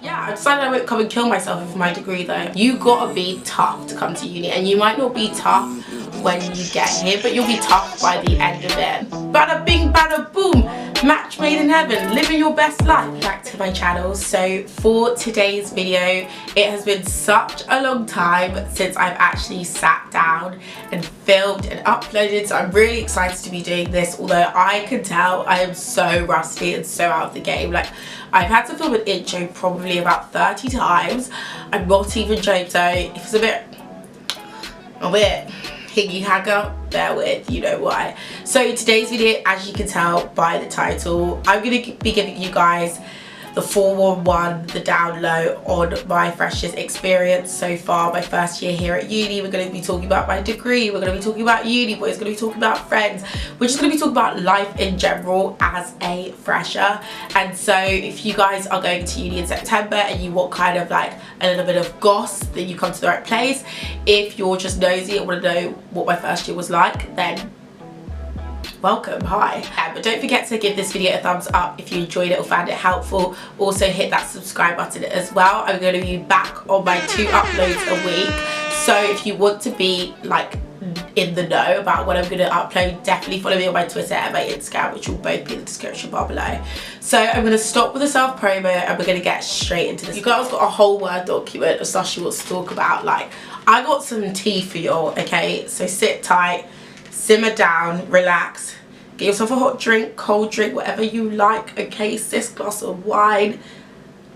Yeah, I decided I won't come and kill myself with my degree though. You gotta be tough to come to uni, and you might not be tough when you get here, but you'll be tough by the end of it. Bada bing, bada boom, match made in heaven, living your best life. Back to my channel. So for today's video, it has been such a long time since I've actually sat down and filmed and uploaded, so I'm really excited to be doing this, although I can tell I am so rusty and so out of the game. Like, I've had to film an intro probably about 30 times. I'm not even joking, so if it's a bit higgy hagger, bear with, you know why. So today's video, as you can tell by the title, I'm going to be giving you guys the 411, the down low on my freshers experience so far, my first year here at uni. We're going to be talking about my degree, we're going to be talking about uni boys, going to be talking about friends, we're just going to be talking about life in general as a fresher. And so if you guys are going to uni in September and you want kind of like a little bit of goss, then you come to the right place. If you're just nosy and want to know what my first year was like, then welcome, hi. But don't forget to give this video a thumbs up if you enjoyed it or found it helpful. Also hit that subscribe button as well. I'm going to be back on my 2 uploads a week, so if you want to be like in the know about what I'm going to upload, definitely follow me on my Twitter and my Instagram, which will both be in the description bar below. So I'm going to stop with the self promo and we're going to get straight into this. You guys got a whole Word document of stuff she wants to talk about. Like, I got some tea for y'all, okay? So sit tight, simmer down, relax, get yourself a hot drink, cold drink, whatever you like, okay? Sis, glass of wine,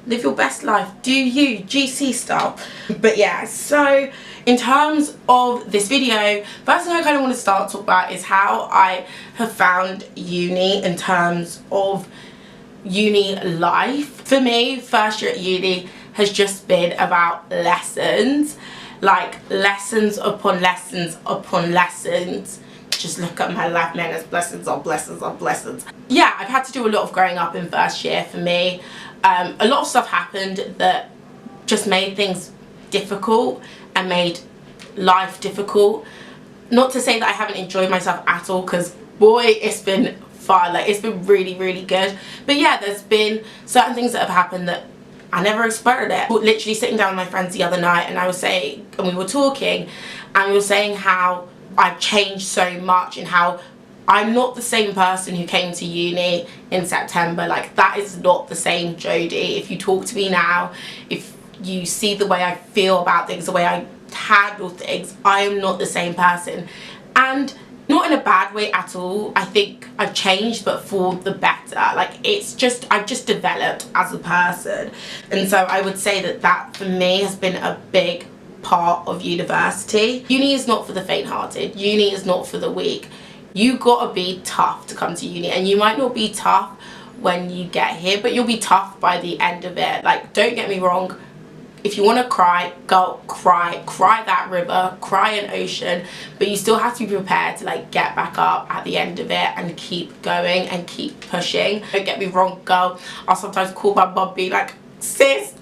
live your best life, do you, GC style. But yeah, so in terms of this video, first thing I kind of want to start talk about is how I have found uni in terms of uni life. For me, first year at uni has just been about lessons, like lessons upon lessons upon lessons. Just look at my life, man, it's blessings on blessings on blessings. Yeah, I've had to do a lot of growing up in first year for me. A lot of stuff happened that just made things difficult and made life difficult. Not to say that I haven't enjoyed myself at all, because boy, it's been fun. Like, it's been really, really good. But yeah, there's been certain things that have happened that I never expected it. Literally sitting down with my friends the other night and I was saying, and we were talking, and we were saying how I've changed so much and how I'm not the same person who came to uni in September. Like, that is not the same Jodie. If you talk to me now, if you see the way I feel about things, the way I handle things, I am not the same person. And not in a bad way at all. I think I've changed, but for the better. Like, it's just, I've just developed as a person. And so I would say that that for me has been a big part of university. Uni is not for the faint-hearted. Uni is not for the weak. You gotta be tough to come to uni, and you might not be tough when you get here, but you'll be tough by the end of it. Like, don't get me wrong, if you want to cry, go cry that river, cry an ocean, but you still have to be prepared to like get back up at the end of it and keep going and keep pushing. Don't get me wrong, girl, I'll sometimes call my mum, be like, sis,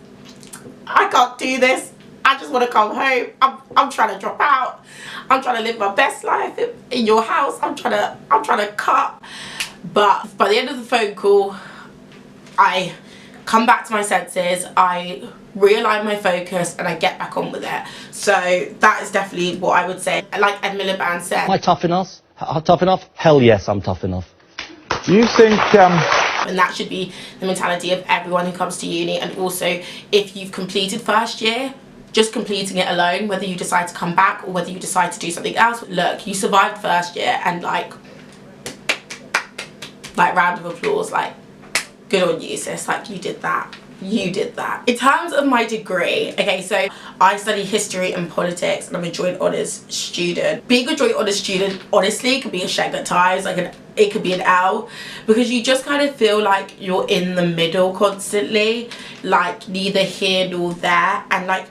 I can't do this, I just want to come home. I'm trying to drop out. I'm trying to live my best life in your house. I'm trying to cut. But by the end of the phone call, I come back to my senses. I realign my focus and I get back on with it. So that is definitely what I would say. Like Ed Miliband said, am I tough enough? Tough enough? Hell yes, I'm tough enough. Do you think and that should be the mentality of everyone who comes to uni. And also, if you've completed first year, just completing it alone, whether you decide to come back or whether you decide to do something else, look, you survived first year, and like round of applause, like, good on you, sis, like, you did that. You did that. In terms of my degree, okay, so I study history and politics and I'm a joint honours student. Being a joint honours student, honestly, can be a shag at times. Like, it could be an L, because you just kind of feel like you're in the middle constantly, like neither here nor there. And like,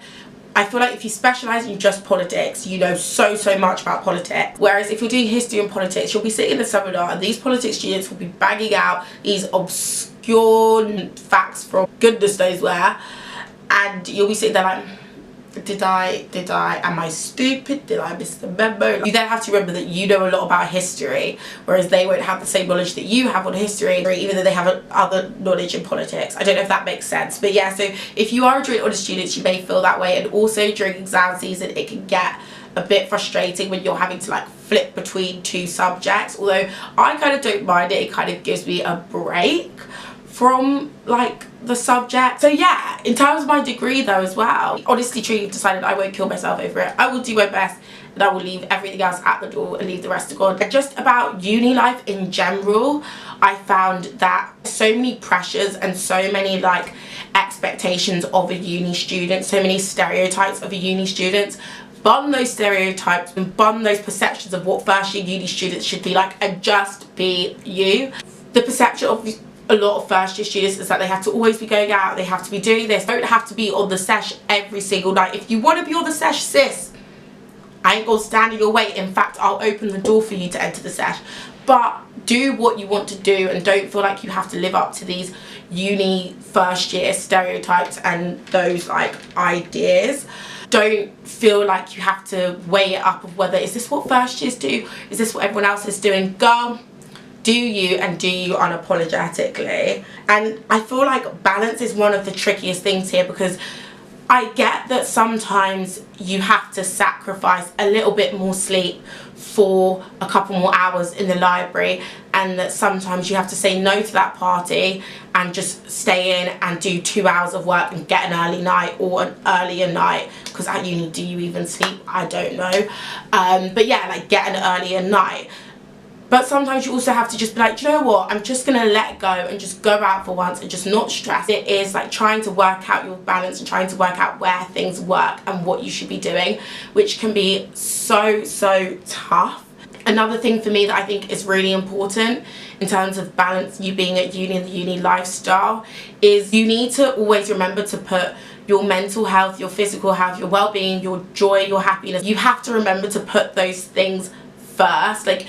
I feel like if you specialise in just politics, you know so much about politics. Whereas if you're doing history and politics, you'll be sitting in a seminar and these politics students will be banging out these obscure facts from goodness knows where, and you'll be sitting there like, Did I? Am I stupid? Did I miss the memo? You then have to remember that you know a lot about history, whereas they won't have the same knowledge that you have on history, even though they have other knowledge in politics. I don't know if that makes sense, but yeah, so if you are a joint honours student, you may feel that way, and also during exam season, it can get a bit frustrating when you're having to like flip between two subjects, although I kind of don't mind it. It kind of gives me a break from like the subject. So yeah, in terms of my degree though as well, honestly truly decided I won't kill myself over it. I will do my best and I will leave everything else at the door and leave the rest to God. And just about uni life in general, I found that so many pressures and so many like expectations of a uni student, so many stereotypes of a uni student. Bun those stereotypes and bun those perceptions of what first year uni students should be like, and just be you. The perception of a lot of first year students is that they have to always be going out, they have to be doing this, don't have to be on the sesh every single night. If you want to be on the sesh, sis, I ain't gonna stand in your way. In fact, I'll open the door for you to enter the sesh. But do what you want to do and don't feel like you have to live up to these uni first year stereotypes and those like ideas. Don't feel like you have to weigh it up of whether is this what first years do, is this what everyone else is doing. Go, do you, and do you unapologetically. And I feel like balance is one of the trickiest things here, because I get that sometimes you have to sacrifice a little bit more sleep for a couple more hours in the library, and that sometimes you have to say no to that party and just stay in and do 2 hours of work and get an early night or an earlier night, because at uni do you even sleep? I don't know. But yeah, like get an earlier night. But sometimes you also have to just be like, do you know what, I'm just gonna let go and just go out for once and just not stress. It is like trying to work out your balance and trying to work out where things work and what you should be doing, which can be so tough. Another thing for me that I think is really important in terms of balance, you being at uni and the uni lifestyle, is you need to always remember to put your mental health, your physical health, your well-being, your joy, your happiness, you have to remember to put those things first. Like,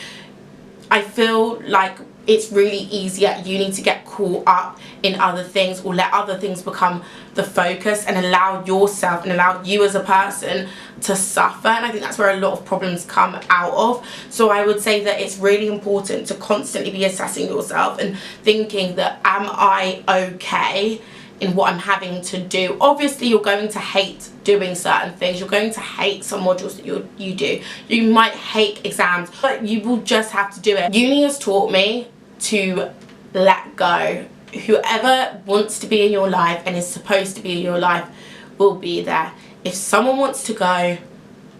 I feel like it's really easy at uni to get caught up in other things or let other things become the focus and allow yourself and allow you as a person to suffer, and I think that's where a lot of problems come out of. So I would say that it's really important to constantly be assessing yourself and thinking that, am I okay in what I'm having to do? Obviously you're going to hate doing certain things, you're going to hate some modules that you do, you might hate exams, but you will just have to do it. Uni has taught me to let go. Whoever wants to be in your life and is supposed to be in your life will be there. If someone wants to go,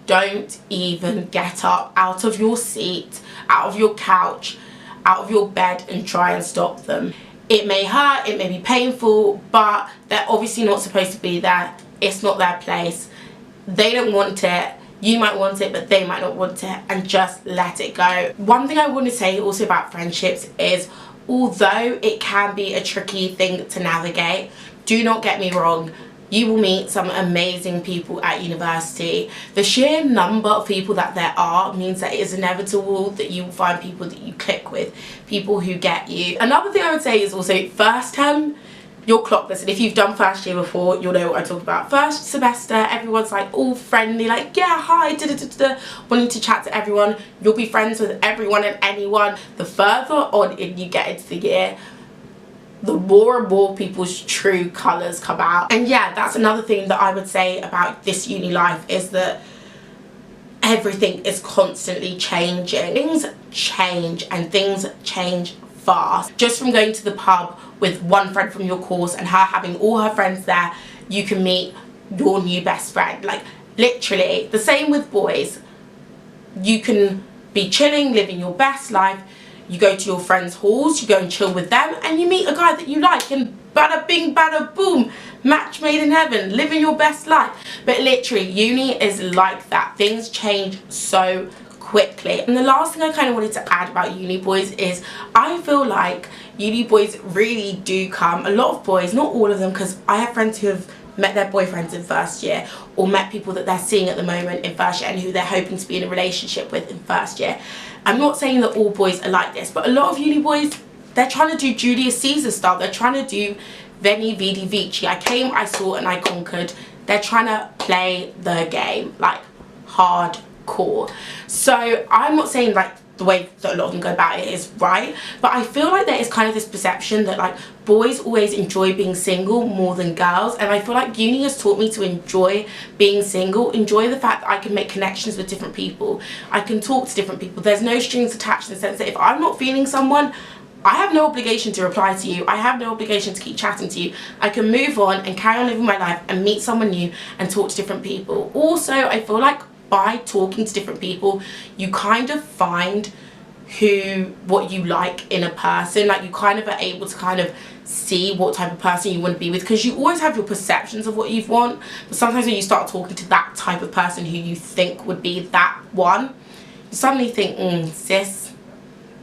don't even get up out of your seat, out of your couch, out of your bed and try and stop them. It may hurt, it may be painful, but they're obviously not supposed to be there. It's not their place. They don't want it. You might want it, but they might not want it, and just let it go. One thing I want to say also about friendships is, although it can be a tricky thing to navigate, do not get me wrong, you will meet some amazing people at university. The sheer number of people that there are means that it is inevitable that you will find people that you click with, people who get you. Another thing I would say is also first term, you'll clock this, and if you've done first year before, you'll know what I talk about. First semester, everyone's like all friendly, like yeah, hi, wanting to chat to everyone. You'll be friends with everyone and anyone. The further on in you get into the year, the more and more people's true colours come out. And yeah, that's another thing that I would say about this uni life, is that everything is constantly changing. Things change, and things change fast. Just from going to the pub with one friend from your course and her having all her friends there, you can meet your new best friend. Like literally, the same with boys. You can be chilling, living your best life. You go to your friends' halls, you go and chill with them, and you meet a guy that you like, and bada bing bada boom, match made in heaven, living your best life. But literally, uni is like that. Things change so quickly. And the last thing I kind of wanted to add about uni boys is, I feel like uni boys really do come, a lot of boys, not all of them, because I have friends who have met their boyfriends in first year, or met people that they're seeing at the moment in first year and who they're hoping to be in a relationship with in first year. I'm not saying that all boys are like this, but a lot of uni boys, they're trying to do Julius Caesar style. They're trying to do Veni Vidi Vici. I came, I saw, and I conquered. They're trying to play the game, like, hardcore. So I'm not saying like the way that a lot of them go about it is right, but I feel like there is kind of this perception that like boys always enjoy being single more than girls, and I feel like uni has taught me to enjoy being single, enjoy the fact that I can make connections with different people, I can talk to different people, there's no strings attached, in the sense that if I'm not feeling someone, I have no obligation to reply to you, I have no obligation to keep chatting to you. I can move on and carry on living my life and meet someone new and talk to different people. Also, I feel like by talking to different people, you kind of find what you like in a person. Like, you kind of are able to kind of see what type of person you want to be with, because you always have your perceptions of what you want, but sometimes when you start talking to that type of person who you think would be that one, you suddenly think, sis,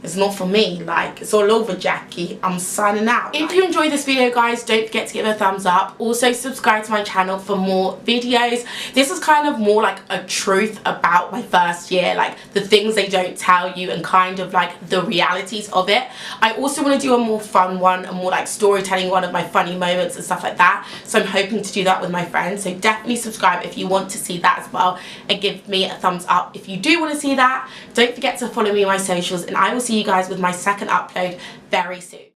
it's not for me. Like, it's all over, Jackie. I'm signing out. If you enjoyed this video, guys, don't forget to give it a thumbs up. Also, subscribe to my channel for more videos. This is kind of more like a truth about my first year, like the things they don't tell you and kind of like the realities of it. I also want to do a more fun one, a more like storytelling one of my funny moments and stuff like that. So I'm hoping to do that with my friends. So definitely subscribe if you want to see that as well, and give me a thumbs up if you do want to see that. Don't forget to follow me on my socials, and I will see you guys with my second upload very soon.